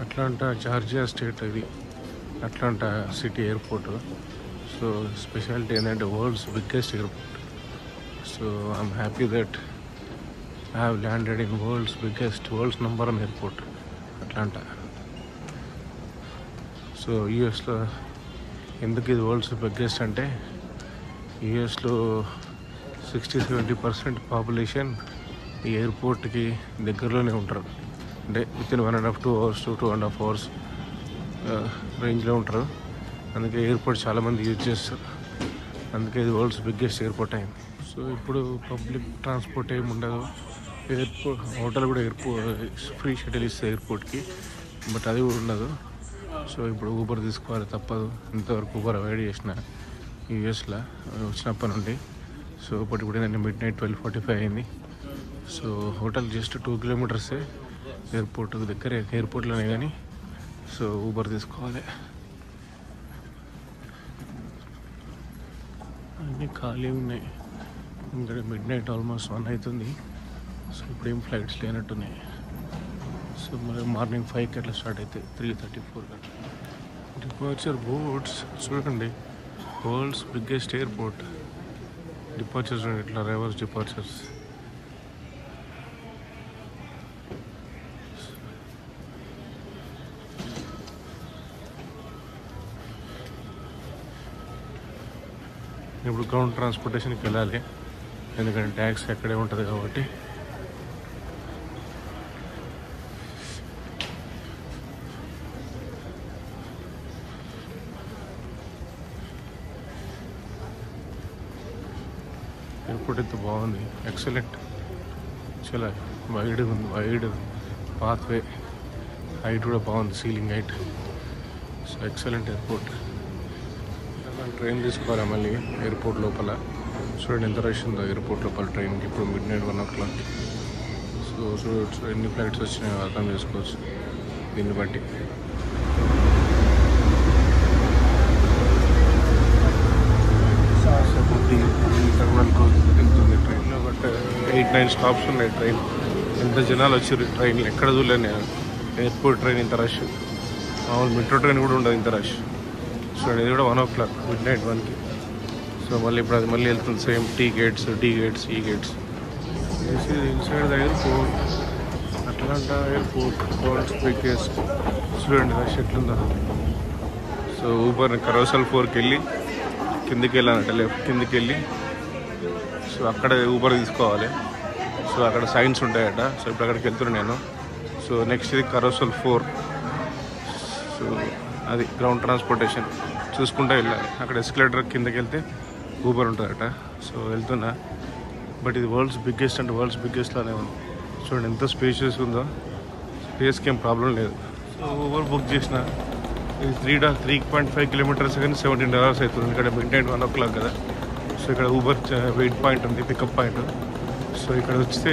Atlanta Georgia state ఇది Atlanta city airport. So speciality ఏంటంటే world's biggest airport. So I'm happy that I have landed in world's number 1 airport Atlanta. So యూఎస్లో ఎందుకు ఇది world's biggest అంటే యూఎస్లో 60-70% population ఈ ఎయిర్పోర్ట్కి దగ్గరలోనే ఉంటారు. అంటే వితిన్ 1.5-2 hours to 2.5 hours రేంజ్లో ఉంటారు. అందుకే ఎయిర్పోర్ట్ చాలామంది యూజ్ చేస్తారు. అందుకే ఇది వరల్డ్స్ బిగ్గెస్ట్ ఎయిర్పోర్ట్ అయింది. సో ఇప్పుడు పబ్లిక్ ట్రాన్స్పోర్ట్ ఏమి ఉండదు. ఎయిర్పోర్ట్ హోటల్ కూడా ఫ్రీ షటిల్ ఇస్తుంది ఎయిర్పోర్ట్కి, బట్ అది కూడా ఉండదు. సో ఇప్పుడు ఊబర్ తీసుకోవాలి తప్పదు. ఇంతవరకు ఊబర్ అవాయిడ్ చేసిన యూఎస్లో వచ్చినప్పటి నుండి. సో ఇప్పుడు ఏంటంటే midnight 12:45 అయింది. So hotel just 2 kilometers airport దగ్గరే, ఎయిర్పోర్ట్లోనే. కానీ సో ఊబర్ తీసుకోవాలి. అన్నీ ఖాళీ ఉన్నాయి. ఇంకా midnight ఆల్మోస్ట్ 1 అవుతుంది. సో ఇప్పుడు ఏం ఫ్లైట్స్ లేనట్టున్నాయి. సో మళ్ళీ మార్నింగ్ 5కి అట్లా స్టార్ట్ అవుతాయి, 3:34 అట్లా. డిపార్చర్ బోర్డ్స్ చూడండి, వరల్డ్స్ బిగ్గెస్ట్ ఎయిర్పోర్ట్. డిపార్చర్స్ చూడండి ఇట్లా, రివర్స్ డిపార్చర్స్. ఇప్పుడు గ్రౌండ్ ట్రాన్స్పోర్టేషన్కి వెళ్ళాలి, ఎందుకంటే ట్యాక్స్ అక్కడే ఉంటుంది కాబట్టి. ఎయిర్పోర్ట్ అయితే బాగుంది, ఎక్సలెంట్. చాలా వైడ్ పాత్వే, హైట్ కూడా బాగుంది, ceiling height. So excellent airport. Train తీసుకోవాలి మళ్ళీ ఎయిర్పోర్ట్ లోపల. చూడండి ఎంత రష్ ఉందో ఎయిర్పోర్ట్ లోపల ట్రైన్కి. ఇప్పుడు midnight 1 o'clock. సో ఎన్ని ఫ్లైట్స్ వచ్చినాయో అర్థం చేసుకోవచ్చు దీన్ని బట్టి. వెళ్తుంది ట్రైన్లో, బట్ 8-9 స్టాప్స్ ఉన్నాయి ట్రైన్. ఎంత జనాలు వచ్చారు ట్రైన్లో, ఎక్కడ చూడలేదు నేను ఎయిర్పోర్ట్ ట్రైన్ ఇంత రష్. మామూలు మెట్రో ట్రైన్ కూడా ఉండదు ఇంత రష్. సో ఇది కూడా 1 o'clock, midnight 1కి. సో మళ్ళీ ఇప్పుడు అది మళ్ళీ వెళ్తుంది సేమ్ టీ గేట్స్, ఈ gates. Inside the airport, Atlanta airport, world's biggest. చూడండి రష్ ఎట్లుందో. సో ఊబర్ కరోసల్ 4కి వెళ్ళి కిందికి వెళ్ళానంట, లెఫ్ట్ కిందికి వెళ్ళి. సో అక్కడ ఊబర్ తీసుకోవాలి. సో అక్కడ సైన్స్ ఉంటాయట. సో ఇప్పుడు అక్కడికి వెళ్తున్నాను నేను. సో నెక్స్ట్ ఇది కరోసల్ 4. సో అది గ్రౌండ్ ట్రాన్స్పోర్టేషన్ చూసుకుంటూ వెళ్ళాలి. అక్కడ ఎస్కలేటర్ కిందకి వెళ్తే ఊబర్ ఉంటుందట. సో వెళ్తున్నా, బట్ ఇది వరల్డ్స్ బిగ్గెస్ట్ అంటే వరల్డ్స్ బిగ్గెస్ట్లోనే ఉంది. చూడండి ఎంత స్పేషియస్ ఉందో, స్పేస్కి ఏం ప్రాబ్లం లేదు. సో ఊబర్ బుక్ చేసిన ఇది 3.5 kilometers కానీ $17 అవుతుంది. ఇక్కడ midnight 1 o'clock కదా. సో ఇక్కడ ఊబర్ వెయిట్ పాయింట్ ఉంది, పికప్ పాయింట్. సో ఇక్కడ వస్తే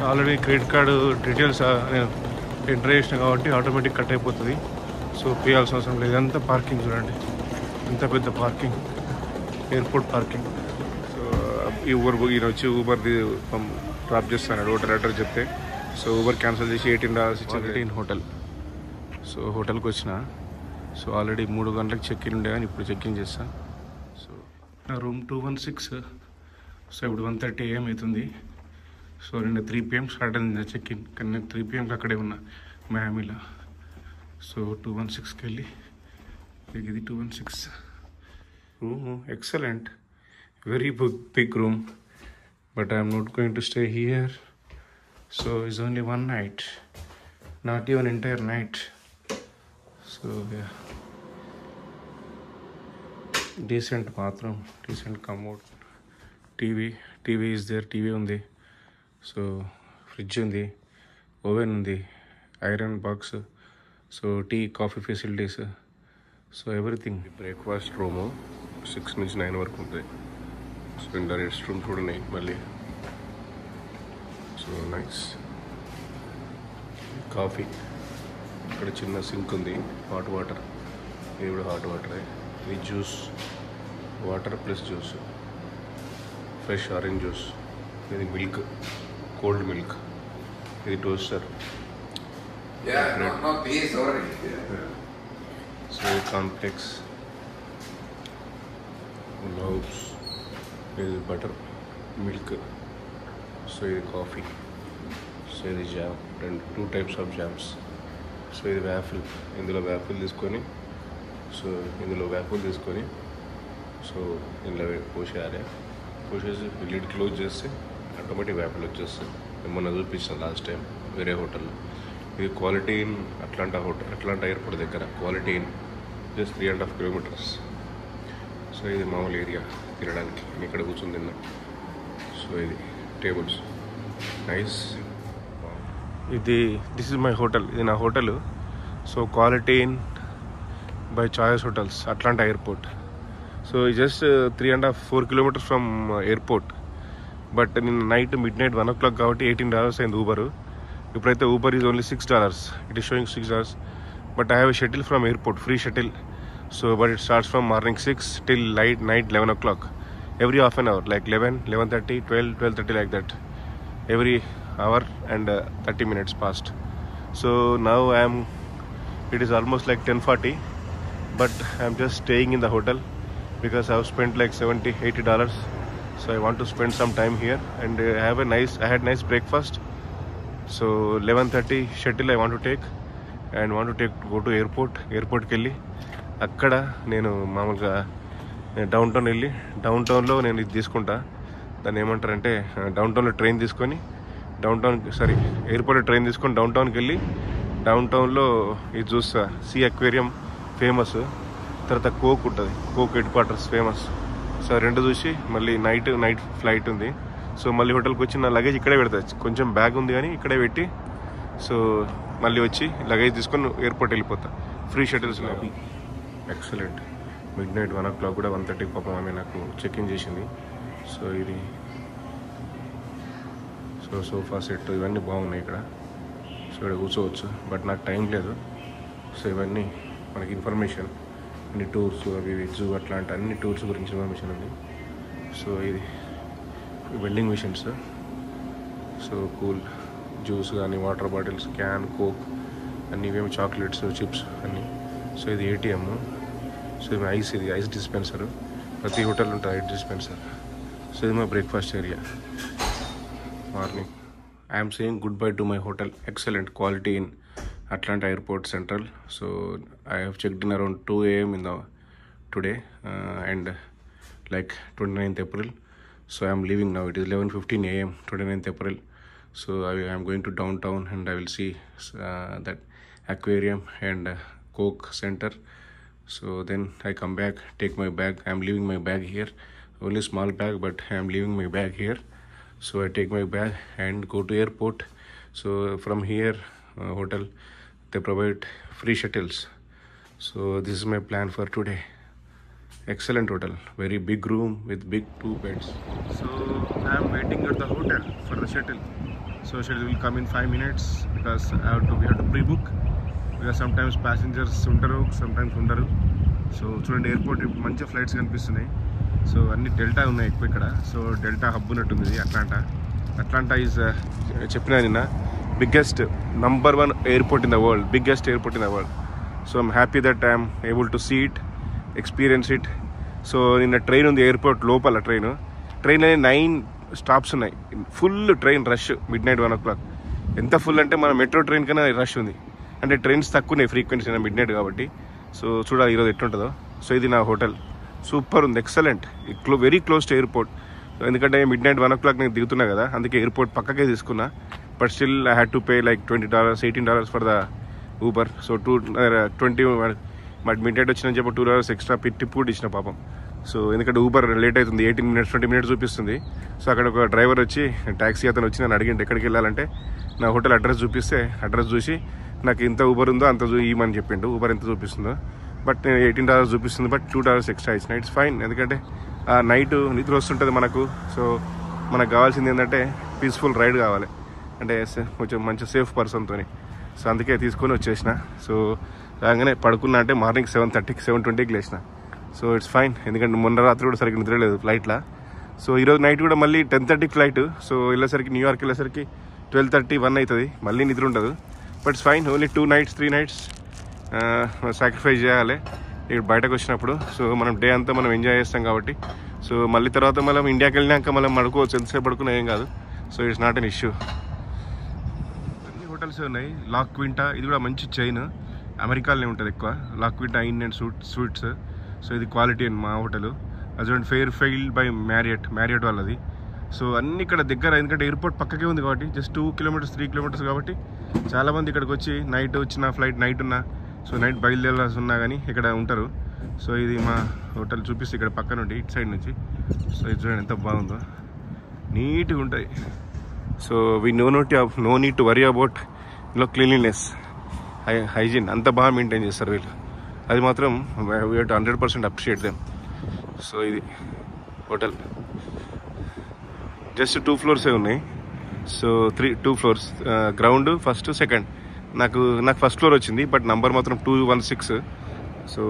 ఆల్రెడీ క్రెడిట్ కార్డు డీటెయిల్స్ నేను ఎంటర్ చేసిన కాబట్టి ఆటోమేటిక్ కట్ అయిపోతుంది. సో పేయాల్సిన అవసరం లేదు. ఇదంతా పార్కింగ్ చూడండి, ఇంత పెద్ద పార్కింగ్, ఎయిర్పోర్ట్ పార్కింగ్. సో ఈ ఈయన వచ్చి ఊబర్ది డ్రాప్ చేస్తాను అడ్రస్ చెప్తే. సో ఊబర్ క్యాన్సిల్ చేసి $18 ఇచ్చింది హోటల్. సో హోటల్కి వచ్చిన. సో ఆల్రెడీ 3 గంటలకు చెక్-ఇన్ ఉండే, కానీ ఇప్పుడు చెక్-ఇన్ చేస్తా. సో నా రూమ్ 216. సో ఇప్పుడు 1:30 AM అవుతుంది. సో నిన్న 3 PM స్టార్ట్ అయింది చెక్-ఇన్, కానీ నేను 3 PMకి అక్కడే ఉన్నా మయామిలో. సో 216కి వెళ్ళి, ఇది 216 room. Excellent, very big room, but I'm not going to stay here. So it's only 1 night, not even entire night. So decent bathroom, decent commode, TV is there, TV ఉంది. So fridge ఉంది, oven ఉంది, iron box. So coffee facilities, so everything. Breakfast room 6 నుంచి 9 వరకు ఉంటుంది. So ఇంట్లో rest room కూడా ఉన్నాయి మళ్ళీ. So nice. కాఫీ, ఇక్కడ చిన్న సింక్ ఉంది, హాట్ వాటర్, ఇది కూడా హాట్ వాటరే. ఇది juice, water plus juice, fresh orange juice. ఇది మిల్క్, కోల్డ్ మిల్క్. ఇది టోస్టర్, సో కాంప్లెక్స్ లోవ్స్, ఇది బటర్ మిల్క్, సో ఇది కాఫీ, సో ఇది jam, 2 types of jams. So ఇది వ్యాఫిల్, ఇందులో వ్యాఫిల్ తీసుకొని సో ఇందులో పోసేయాలి. పోసేసి లిడ్ క్లోజ్ చేస్తే ఆటోమేటిక్ వ్యాఫిల్ వచ్చేస్తుంది. మొన్న చూపించాను లాస్ట్ టైం వేరే హోటల్లో. ఇది క్వాలిటీ ఇన్ అట్లాంటా ఎయిర్పోర్ట్ దగ్గర, quality in just 3.5 kilometers. So ఇది మామూలు ఏరియా తినడానికి, నేను ఇక్కడ కూర్చొని తిన్నా. సో ఇది tables nice. This is my hotel, ఇది నా hotel. So quality in by choice hotels, Atlanta airport. So just 3.5-4 kilometers from airport. But నిన్న నైట్ midnight 1 o'clock కాబట్టి $18 అయింది ఊబర్. ఇప్పుడైతే Uber is only $6. It is showing $6. But I have a shuttle from airport, free shuttle. So but it starts from morning 6 till night 11 o'clock. Every half an hour, like 11, 11:30, 12, 12:30, like that. Every hour and 30 minutes passed. So now it is almost like 10:40, but I'm just staying in the hotel because I've spent like $70-80. So I want to spend some time here and I had nice breakfast. So 11:30 shuttle I want to take and go to airport కెళ్ళి అక్కడ నేను మామూలుగా down టౌన్లో నేను ఇది తీసుకుంటా. దాన్ని ఏమంటారంటే డౌన్టౌన్లో ట్రైన్ తీసుకొని ఎయిర్పోర్ట్లో ట్రైన్ తీసుకొని డౌన్ టౌన్కి వెళ్ళి డౌన్ టౌన్లో ఇది చూస్తా. సీ అక్వేరియం ఫేమస్, తర్వాత కోక్ ఉంటుంది, coke head quarters famous. So 2 చూసి మళ్ళీ నైట్ ఫ్లైట్ ఉంది. సో మళ్ళీ హోటల్కి వచ్చి నా లగేజ్ ఇక్కడే పెడతా. కొంచెం బ్యాగ్ ఉంది కానీ ఇక్కడే పెట్టి సో మళ్ళీ వచ్చి లగేజ్ తీసుకొని ఎయిర్పోర్ట్ వెళ్ళిపోతా. ఫ్రీ షటిల్స్ నాకు ఎక్సలెంట్. midnight 1 o'clock కూడా 1:30 పాపం ఆమె నాకు చెక్ ఇన్ చేసింది. సో ఇది సోఫా సెట్ ఇవన్నీ బాగున్నాయి ఇక్కడ. సో ఇక్కడ కూర్చోవచ్చు, బట్ నాకు టైం లేదు. సో ఇవన్నీ మనకి ఇన్ఫర్మేషన్, అన్ని టూర్స్ అవి జూ అట్లాంటి అన్ని టూర్స్ గురించి ఇన్ఫర్మేషన్ ఉంది. సో ఇది vending machines, so cool juice కానీ వాటర్ బాటిల్స్, క్యాన్, కోక్ అన్నీ, ఇవేమో చాక్లెట్స్, చిప్స్ అన్నీ. సో ఇది ఏటీఎం. సో ఇది ఐస్ డిస్పెన్సర్, ప్రతి హోటల్ ఉంటుంది ఐస్ డిస్పెన్సర్. సో ఇది మా breakfast area. Morning I'm saying good bye to my hotel. Excellent quality in Atlanta Airport Central. So I have checked in around 2 a.m. today and like 29th April. So I am leaving now. It is 11:15 a.m. 29th April. So I am going to downtown and I will see that aquarium and Coke Center. So then I come back, take my bag. I am leaving my bag here. Only small bag, but I am leaving my bag here. So I take my bag and go to airport. So from here hotel they provide free shuttles. So this is my plan for today. Excellent hotel, very big room with big 2 beds. So I am waiting at the hotel for the shuttle. So shuttle will come in 5 minutes because we have to pre-book because sometimes passengers untaru, sometimes undaru. So చూడండి airport మంచి flights కనిపిస్తున్నాయి. So అన్ని delta ఉన్నాయి ఎక్కువ ఇక్కడ. So delta hub ఉన్నట్టుంది Atlanta is చెప్పినా నిన్న biggest number 1 airport in the world, biggest airport in the world. So I'm happy that I'm able to see it, experience it. So in a train on the airport lopala train 9 stops ఉన్నాయి. Full train rush midnight 1 o'clock. ఎంత full అంటే మన metro train కన్నా rush ఉంది. అంటే trains తక్కువ ఉన్నాయి frequency midnight కాబట్టి. సో చూడాలి ఈరోజు ఎట్లుంటుందో. సో ఇది నా హోటల్, సూపర్ ఉంది, excellent, very close to airport. ఎందుకంటే midnight 1 o'clock నేను దిగుతున్నా కదా, అందుకే ఎయిర్పోర్ట్ పక్కకే తీసుకున్నా. But still I had to pay like $20, $18 for the Uber. So 20 but midnight వచ్చిన చెప్పి $2 ఎక్స్ట్రా టిప్ కూడా ఇచ్చిన పాపం. సో ఎందుకంటే ఊబర్ లేట్ అవుతుంది, 18 minutes 20 minutes చూపిస్తుంది. సో అక్కడ ఒక డ్రైవర్ వచ్చి ట్యాక్సీ అతను వచ్చి నన్ను అడిగిండు ఎక్కడికి వెళ్ళాలంటే నా హోటల్ అడ్రస్ చూపిస్తే అడ్రస్ చూసి నాకు ఇంత ఊబర్ ఉందో అంత ఇవ్వమని చెప్పిండు. ఊబర్ ఎంత చూపిస్తుందో, బట్ నేను $18 చూపిస్తుంది, బట్ $2 ఎక్స్ట్రా ఇచ్చిన. ఇట్స్ ఫైన్, ఎందుకంటే ఆ నైట్ నిద్ర వస్తుంటుంది మనకు. సో మనకు కావాల్సింది ఏంటంటే పీస్ఫుల్ రైడ్ కావాలి, అంటే కొంచెం మంచి సేఫ్ పర్సన్తో. సో అందుకే తీసుకొని వచ్చేసిన. సో రాగానే పడుకున్నా అంటే మార్నింగ్ 7:30 7:20కి లేచిన. సో ఇట్స్ ఫైన్, ఎందుకంటే మొన్న రాత్రి కూడా సరిగ్గా నిద్రలేదు ఫ్లైట్లో. సో ఈరోజు నైట్ కూడా మళ్ళీ 10:30కి ఫ్లైట్. సో వెళ్ళేసరికి న్యూయార్క్ వెళ్ళేసరికి 12:30 1 అవుతుంది, మళ్ళీ నిద్ర ఉండదు. But it's fine. Only 2 nights 3 nights sacrifice చేయాలి ఇక్కడ బయటకు వచ్చినప్పుడు. సో మనం డే అంతా మనం ఎంజాయ్ చేస్తాం కాబట్టి. సో మళ్ళీ తర్వాత మనం ఇండియాకి వెళ్ళినాక మనం పడుకోవచ్చు, ఎంతసేపు పడుకున్నా ఏం కాదు. So it's not an issue. అన్ని హోటల్స్ ఉన్నాయి. లా క్వింటా ఇది కూడా మంచి చైన్, అమెరికాలోనే ఉంటుంది ఎక్కువ. లా క్వింటా ఇన్ అండ్ స్వీట్స్. సో ఇది క్వాలిటీ అండ్ మా హోటల్. అది ఫెయిర్ ఫెయిల్డ్ బై మ్యారియట్ వాళ్ళది. సో అన్ని ఇక్కడ దగ్గర, ఎందుకంటే ఎయిర్పోర్ట్ పక్కకే ఉంది కాబట్టి జస్ట్ 2 kilometers 3 kilometers కాబట్టి చాలామంది ఇక్కడికి వచ్చి నైట్ వచ్చిన ఫ్లైట్ నైట్ ఉన్నా, సో నైట్ బయలుదేరాల్సి ఉన్నా కానీ ఇక్కడ ఉంటారు. సో ఇది మా హోటల్ చూపిస్తే ఇక్కడ పక్క నుండి ఇటు సైడ్ నుంచి. సో ఇది చూడండి ఎంత బాగుందో, నీట్గా ఉంటుంది. So we know need to worry about cleanliness, hygiene అంత బాగా మెయింటైన్ చేస్తారు వీళ్ళు. అది మాత్రం we have to 100% appreciate them. So ఇది హోటల్ జస్ట్ 2 floors ఉన్నాయి. So 2 floors, ground first second. నాకు ఫస్ట్ ఫ్లోర్ వచ్చింది, బట్ నంబర్ మాత్రం 216. సో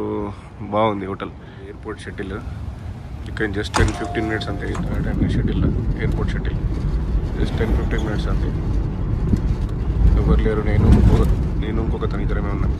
బాగుంది హోటల్. ఎయిర్పోర్ట్ షటిల్ ఇక్కడ జస్ట్ 10-15 minutes అంతే. Shuttle airport shuttle just 10-15 minutes అంతే. ఎవరు లేరు, నేను ఇంకొక తను ఇద్దరమే ఉన్నాను.